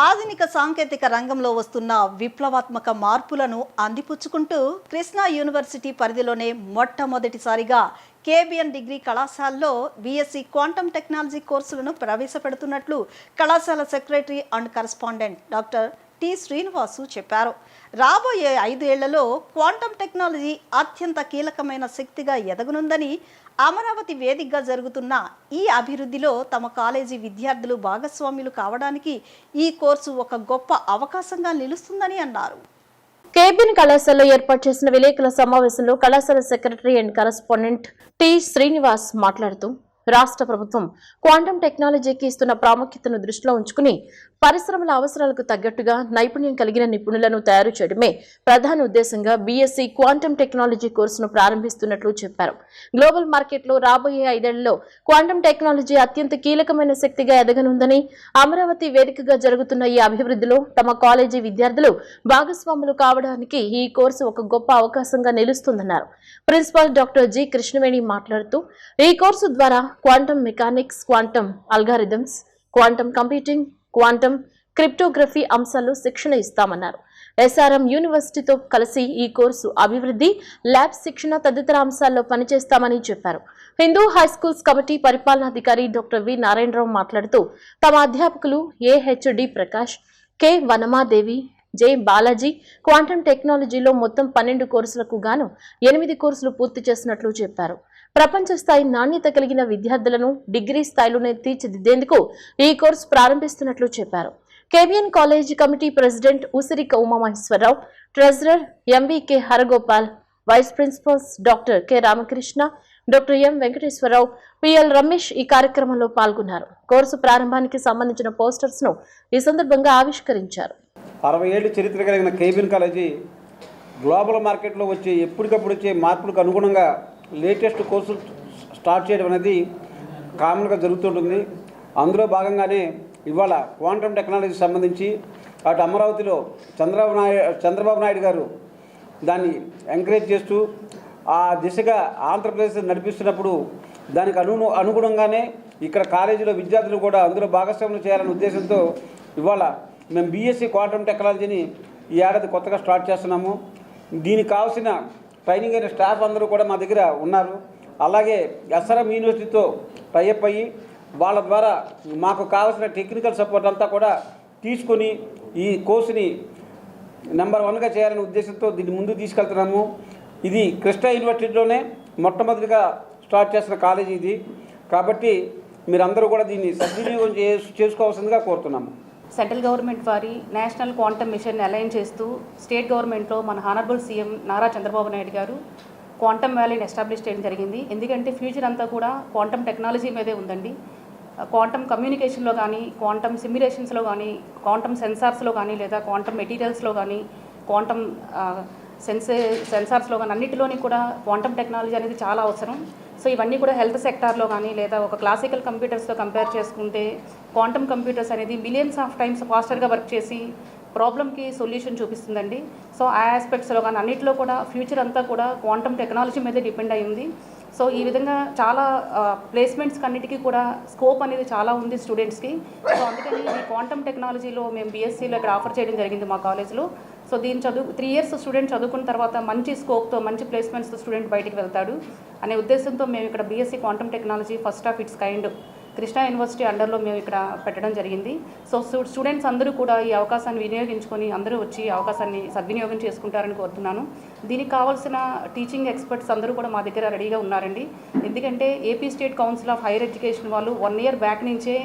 ఆధునిక సాంకేతిక రంగంలో వస్తున్న విప్లవాత్మక మార్పులను అందిపుచ్చుకుంటూ కృష్ణా యూనివర్సిటీ పరిధిలోనే మొట్టమొదటిసారిగా కేబిఎన్ డిగ్రీ కళాశాలలో బీఎస్సీ క్వాంటమ్ టెక్నాలజీ కోర్సులను ప్రవేశపెడుతున్నట్లు కళాశాల secretary and correspondent doctor T Srinivasu చెప్పారు. రాబోయే 5 ఏళ్లలో క్వాంటమ్ టెక్నాలజీ అత్యంత కీలకమైన శక్తిగా ఎదగనుందని, అమరావతి వేదికగా జరుగుతున్న ఈ అభివృద్ధిలో తమ కాలేజీ విద్యార్థులు భాగస్వాములు కావడానికి ఈ కోర్సు ఒక గొప్ప అవకాశంగా నిలుస్తుందని అన్నారు. కేబిఎన్ కళాశాలలో ఏర్పాటు చేసిన విలేకరుల సమావేశంలో కళాశాల secretary and correspondent T Srinivas మాట్లాడుతూ, రాష్ట్ర ప్రభుత్వం క్వాంటమ్ టెక్నాలజీకి ఇస్తున్న ప్రాముఖ్యతను దృష్టిలో ఉంచుకుని పరిశ్రమల అవసరాలకు తగ్గట్టుగా నైపుణ్యం కలిగిన నిపుణులను తయారు చేయడమే ప్రధాన ఉద్దేశంగా బీఎస్సీ క్వాంటమ్ టెక్నాలజీ కోర్సును ప్రారంభిస్తున్నట్లు చెప్పారు. గ్లోబల్ మార్కెట్లో రాబోయే 5 ఏళ్లలో క్వాంటమ్ టెక్నాలజీ అత్యంత కీలకమైన శక్తిగా ఎదగనుందని, అమరావతి వేదికగా జరుగుతున్న ఈ అభివృద్ధిలో తమ కాలేజీ విద్యార్థులు భాగస్వాములు కావడానికి ఈ కోర్సు ఒక గొప్ప అవకాశంగా నిలుస్తుందన్నారు. ప్రిన్సిపాల్ డాక్టర్ జి కృష్ణవేణి మాట్లాడుతూ, ఈ కోర్సు ద్వారా quantum mechanics, quantum algorithms, quantum computing, quantum cryptography అంశాల్లో శిక్షణ ఇస్తామన్నారు. ఎస్ఆర్ఎం యూనివర్సిటీతో కలిసి ఈ కోర్సు అభివృద్ధి, ల్యాబ్ శిక్షణ తదితర అంశాల్లో పనిచేస్తామని చెప్పారు. హిందూ హైస్కూల్స్ కమిటీ పరిపాలనాధికారి డాక్టర్ వి నారాయణరావు మాట్లాడుతూ, తమ అధ్యాపకులు AHD Prakash, K Vanamadevi, J Balaji quantum టెక్నాలజీలో మొత్తం 12 కోర్సులకు గాను 8 కోర్సులు పూర్తి చేసినట్లు చెప్పారు. ప్రపంచ స్థాయి నాణ్యత కలిగిన విద్యార్థులను డిగ్రీ స్థాయిలోనే తీర్చిదిద్దేందుకు ఈ కోర్సు ప్రారంభిస్తున్నట్లు చెప్పారు. KBN college committee president Usirika Umamaheswara Rao, treasurer MVK Haragopal, vice principals doctor K Ramakrishna, doctor M Venkateswara Rao, PL Ramesh ఈ కార్యక్రమంలో పాల్గొన్నారు. కోర్సు ప్రారంభానికి సంబంధించిన పోస్టర్స్ ను ఈ సందర్భంగా ఆవిష్కరించారు. 60 ఏళ్ల చరిత్ర కలిగిన కేబిఎన్ కాలేజీ గ్లోబల్ మార్కెట్లో వచ్చే ఎప్పటికప్పుడు వచ్చే మార్పులకు అనుగుణంగా లేటెస్ట్ కోర్సులు స్టార్ట్ చేయడం అనేది కామన్గా జరుగుతుంటుంది. అందులో భాగంగానే ఇవాళ క్వాంటమ్ టెక్నాలజీ సంబంధించి అటు అమరావతిలో చంద్రబాబు నాయుడు గారు దాన్ని ఎంకరేజ్ చేస్తూ ఆ దిశగా ఆంధ్రప్రదేశ్ నడిపిస్తున్నప్పుడు దానికి అనుగుణంగానే ఇక్కడ కాలేజీలో విద్యార్థులు కూడా అందులో భాగస్వామ్యం చేయాలనే ఉద్దేశంతో ఇవాళ మేము బీఎస్సీ క్వాంటమ్ టెక్నాలజీని ఈ ఏడాది కొత్తగా స్టార్ట్ చేస్తున్నాము. దీనికి కావాల్సిన ట్రైనింగ్ అయిన స్టాఫ్ అందరూ కూడా మా దగ్గర ఉన్నారు. అలాగే ఎస్ఆర్ఎం యూనివర్సిటీతో టైఅప్ అయ్యి వాళ్ళ ద్వారా మాకు కావాల్సిన టెక్నికల్ సపోర్ట్ అంతా కూడా తీసుకొని ఈ కోర్సుని నెంబర్ 1గా చేయాలనే ఉద్దేశంతో దీన్ని ముందుకు తీసుకెళ్తున్నాము. ఇది కృష్ణా యూనివర్సిటీలోనే మొట్టమొదటిగా స్టార్ట్ చేసిన కాలేజీ ఇది. కాబట్టి మీరందరూ కూడా దీన్ని సద్వినియోగం చేసుకోవాల్సిందిగా కోరుతున్నాము. సెంట్రల్ గవర్నమెంట్ వారి నేషనల్ క్వాంటమ్ మిషన్ అలైన్ చేస్తూ స్టేట్ గవర్నమెంట్లో మన హానరబుల్ సీఎం నారా చంద్రబాబు నాయుడు గారు క్వాంటమ్ వ్యాలీని ఎస్టాబ్లిష్ చేయడం జరిగింది. ఎందుకంటే ఫ్యూచర్ అంతా కూడా క్వాంటమ్ టెక్నాలజీ మీదే ఉందండి. క్వాంటమ్ కమ్యూనికేషన్లో కానీ, క్వాంటమ్ సిమ్యులేషన్స్లో కానీ, క్వాంటమ్ సెన్సార్స్లో కానీ, లేదా క్వాంటమ్ మెటీరియల్స్లో కానీ, క్వాంటమ్ సెన్సార్స్లో కానీ అన్నిటిలోని కూడా క్వాంటమ్ టెక్నాలజీ అనేది చాలా అవసరం. సో ఇవన్నీ కూడా హెల్త్ సెక్టార్లో కానీ లేదా ఒక క్లాసికల్ కంప్యూటర్స్తో కంపేర్ చేసుకుంటే క్వాంటమ్ కంప్యూటర్స్ అనేది మిలియన్స్ ఆఫ్ టైమ్స్ ఫాస్టర్గా వర్క్ చేసి ప్రాబ్లమ్కి సొల్యూషన్ చూపిస్తుందండి. సో ఆ ఆస్పెక్ట్స్లో కానీ అన్నింటిలో కూడా ఫ్యూచర్ అంతా కూడా క్వాంటమ్ టెక్నాలజీ మీద డిపెండ్ అయి ఉంది. సో ఈ విధంగా చాలా ప్లేస్మెంట్స్కి అన్నిటికీ కూడా స్కోప్ అనేది చాలా ఉంది స్టూడెంట్స్కి. సో అందుకని ఈ క్వాంటమ్ టెక్నాలజీలో మేము బీఎస్సీలో ఇక్కడ ఆఫర్ చేయడం జరిగింది మా కాలేజ్లో. సో దీని 3 ఇయర్స్ స్టూడెంట్ చదువుకున్న తర్వాత మంచి స్కోప్తో మంచి ప్లేస్మెంట్స్తో స్టూడెంట్ బయటికి వెళ్తాడు అనే ఉద్దేశంతో మేము ఇక్కడ BSc quantum technology first of its kind Krishna University అండర్లో మేము ఇక్కడ పెట్టడం జరిగింది. సో స్టూడెంట్స్ అందరూ కూడా ఈ అవకాశాన్ని వినియోగించుకొని అందరూ వచ్చి అవకాశాన్ని సద్వినియోగం చేసుకుంటారని కోరుతున్నాను. దీనికి కావాల్సిన టీచింగ్ ఎక్స్పర్ట్స్ అందరూ కూడా మా దగ్గర రెడీగా ఉన్నారండి. ఎందుకంటే AP state council of higher education వాళ్ళు 1 ఇయర్ బ్యాక్ నుంచే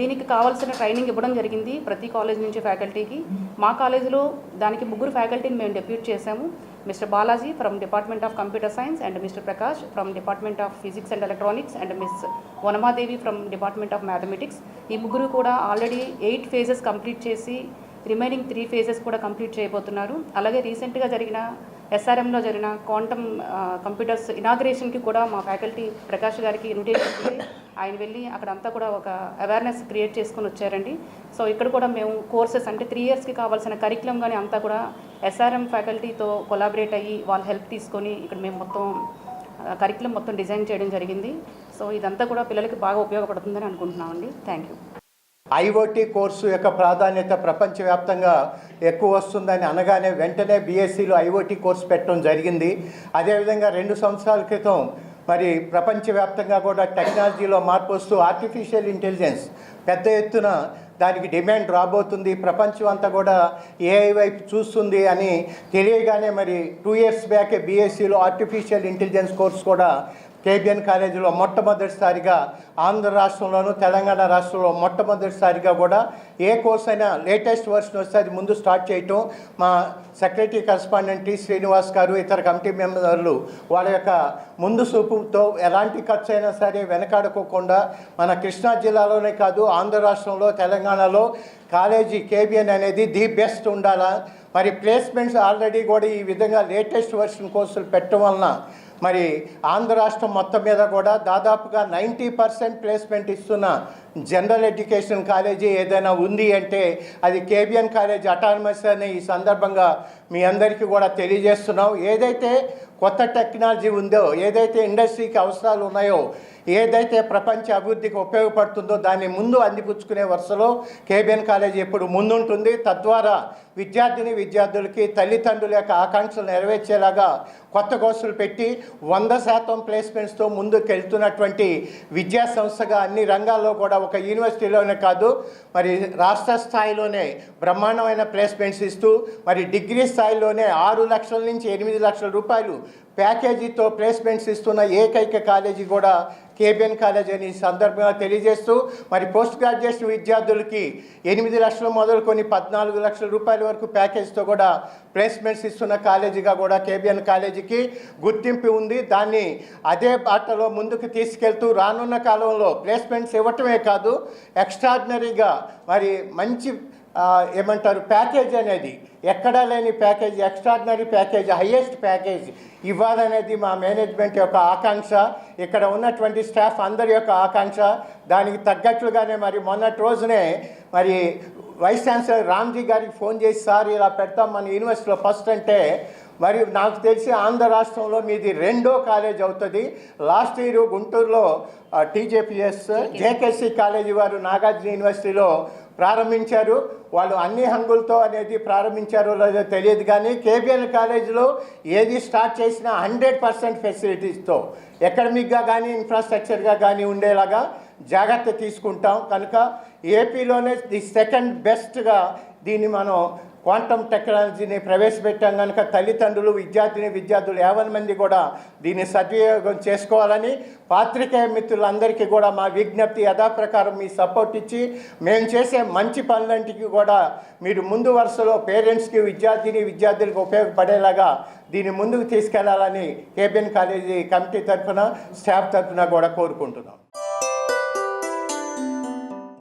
దీనికి కావాల్సిన ట్రైనింగ్ ఇవ్వడం జరిగింది ప్రతి కాలేజ్ నుంచి ఫ్యాకల్టీకి. మా కాలేజీలో దానికి 3 ఫ్యాకల్టీని మేము డెప్యూట్ చేశాము. Mister Balaji from department of computer science and mister Prakash from department of physics and electronics and miss Vanamadevi from department of mathematics. ఈ 3 కూడా ఆల్రెడీ 8 ఫేజెస్ కంప్లీట్ చేసి రిమైనింగ్ 3 ఫేజెస్ కూడా కంప్లీట్ చేయబోతున్నారు. అలాగే రీసెంట్గా జరిగిన ఎస్ఆర్ఎంలో జరిగిన క్వాంటమ్ కంప్యూటర్స్ ఇనాగ్రేషన్కి కూడా మా ఫ్యాకల్టీ ప్రకాష్ గారికి ఇన్విటేషన్ ఇచ్చింది. ఆయన వెళ్ళి అక్కడంతా కూడా ఒక అవేర్నెస్ క్రియేట్ చేసుకొని వచ్చారండి. సో ఇక్కడ కూడా మేము కోర్సెస్ అంటే 3 ఇయర్స్కి కావాల్సిన కరికులం కానీ అంతా కూడా ఎస్ఆర్ఎం ఫ్యాకల్టీతో కొలాబరేట్ అయ్యి వాళ్ళ హెల్ప్ తీసుకొని ఇక్కడ మేము మొత్తం కరికులం మొత్తం డిజైన్ చేయడం జరిగింది. సో ఇదంతా కూడా పిల్లలకి బాగా ఉపయోగపడుతుందని అనుకుంటున్నామండి. Thank you. ఐఓటీ కోర్సు యొక్క ప్రాధాన్యత ప్రపంచవ్యాప్తంగా ఎక్కువ వస్తుందని అనగానే వెంటనే బీఎస్సీలో ఐఓటీ కోర్సు పెట్టడం జరిగింది. అదేవిధంగా 2 సంవత్సరాల క్రితం మరి ప్రపంచవ్యాప్తంగా కూడా టెక్నాలజీలో మార్పు వస్తూ ఆర్టిఫిషియల్ ఇంటెలిజెన్స్ పెద్ద ఎత్తున దానికి డిమాండ్ రాబోతుంది, ప్రపంచం అంతా కూడా ఏఐ వైపు చూస్తుంది అని తెలియగానే మరి 2 years బ్యాకే బీఎస్సీలో ఆర్టిఫిషియల్ ఇంటెలిజెన్స్ కోర్స్ కూడా కేబిఎన్ కాలేజీలో మొట్టమొదటిసారిగా ఆంధ్ర రాష్ట్రంలోను తెలంగాణ రాష్ట్రంలో మొట్టమొదటిసారిగా కూడా ఏ కోర్స్ అయినా లేటెస్ట్ వర్షన్ వస్తే అది ముందు స్టార్ట్ చేయటం మా సెక్రటరీ కరస్పాండెంట్ టి శ్రీనివాస్ గారు ఇతర కమిటీ మెంబర్లు వాళ్ళ యొక్క ముందు చూపుతో ఎలాంటి ఖర్చు అయినా సరే వెనకాడుకోకుండా మన కృష్ణా జిల్లాలోనే కాదు ఆంధ్ర రాష్ట్రంలో తెలంగాణలో కాలేజీ కేబిఎన్ అనేది ది బెస్ట్ ఉండాలా. మరి ప్లేస్మెంట్స్ ఆల్రెడీ కూడా ఈ విధంగా లేటెస్ట్ వర్షన్ కోర్సులు పెట్టడం వలన మరి ఆంధ్ర రాష్ట్రం మొత్తం మీద కూడా దాదాపుగా 90% ప్లేస్మెంట్ ఇస్తున్న జనరల్ ఎడ్యుకేషన్ కాలేజీ ఏదైనా ఉంది అంటే అది కేబిఎన్ కాలేజ్ అటానమస్ అని ఈ సందర్భంగా మీ అందరికీ కూడా తెలియజేస్తున్నాం. ఏదైతే కొత్త టెక్నాలజీ ఉందో, ఏదైతే ఇండస్ట్రీకి అవసరాలు ఉన్నాయో, ఏదైతే ప్రపంచ అభివృద్ధికి ఉపయోగపడుతుందో దాన్ని ముందు అందిపుచ్చుకునే వరుసలో కేబిఎన్ కాలేజీ ఎప్పుడు ముందుంటుంది. తద్వారా విద్యార్థులకి తల్లిదండ్రుల యొక్క ఆకాంక్షలు నెరవేర్చేలాగా కొత్త కోర్సులు పెట్టి 100% ప్లేస్మెంట్స్తో ముందుకు వెళ్తున్నటువంటి విద్యా సంస్థగా అన్ని రంగాల్లో కూడా ఒక యూనివర్సిటీలోనే కాదు మరి రాష్ట్ర స్థాయిలోనే బ్రహ్మాండమైన ప్లేస్మెంట్స్ ఇస్తూ మరి డిగ్రీ స్థాయిలోనే 6 లక్షల నుంచి 8 లక్షల రూపాయలు ప్యాకేజీతో ప్లేస్మెంట్స్ ఇస్తున్న ఏకైక కాలేజీ కూడా కేబిఎన్ కాలేజ్ అని సందర్భంగా తెలియజేస్తూ మరి పోస్ట్ గ్రాడ్యుయేషన్ విద్యార్థులకి 8 లక్షలు మొదలుకొని 14 లక్షల రూపాయల వరకు ప్యాకేజ్తో కూడా ప్లేస్మెంట్స్ ఇస్తున్న కాలేజీగా కూడా కేబిఎన్ కాలేజీకి గుర్తింపు ఉంది. దాన్ని అదే బాటలో ముందుకు తీసుకెళ్తూ రానున్న కాలంలో ప్లేస్మెంట్స్ ఇవ్వటమే కాదు ఎక్స్ట్రాడినరీగా మరి మంచి ఏమంటారు ప్యాకేజ్ అనేది ఎక్కడా లేని package, extraordinary package, highest package ఇవ్వాలనేది మా మేనేజ్మెంట్ యొక్క ఆకాంక్ష, ఇక్కడ ఉన్నటువంటి స్టాఫ్ అందరి యొక్క ఆకాంక్ష. దానికి తగ్గట్లుగానే మరి మొన్నటి రోజునే మరి వైస్ ఛాన్సలర్ రామ్జీ గారికి ఫోన్ చేసి సార్ ఇలా పెడతాం మన యూనివర్సిటీలో ఫస్ట్ అంటే మరి నాకు తెలిసి ఆంధ్ర రాష్ట్రంలో మీది 2వ కాలేజ్ అవుతుంది. లాస్ట్ ఇయర్ గుంటూరులో టీజేపీఎస్ జేకేసీ కాలేజీ వారు నాగార్జున యూనివర్సిటీలో ప్రారంభించారు. వాళ్ళు అన్ని హంగులతో అనేది ప్రారంభించారో లేదో తెలియదు కానీ కేబిఎన్ కాలేజీలో ఏది స్టార్ట్ చేసినా 100% ఫెసిలిటీస్తో ఎకడమిక్గా కానీ ఇన్ఫ్రాస్ట్రక్చర్గా కానీ ఉండేలాగా జాగ్రత్త తీసుకుంటాం. కనుక ఏపీలోనే ది సెకండ్ బెస్ట్గా దీన్ని మనం క్వాంటమ్ టెక్నాలజీని ప్రవేశపెట్టాం కనుక తల్లిదండ్రులు విద్యార్థులు 50 మంది కూడా దీన్ని సద్వినియోగం చేసుకోవాలని పాత్రికేయ మిత్రులందరికీ కూడా మా విజ్ఞప్తి. యథాప్రకారం మీ సపోర్ట్ ఇచ్చి మేము చేసే మంచి పనులంటికి కూడా మీరు ముందు వరుసలో పేరెంట్స్కి విద్యార్థులకు ఉపయోగపడేలాగా దీన్ని ముందుకు తీసుకెళ్లాలని కేబిఎన్ కాలేజీ కమిటీ తరఫున స్టాఫ్ తరఫున కూడా కోరుకుంటున్నాం.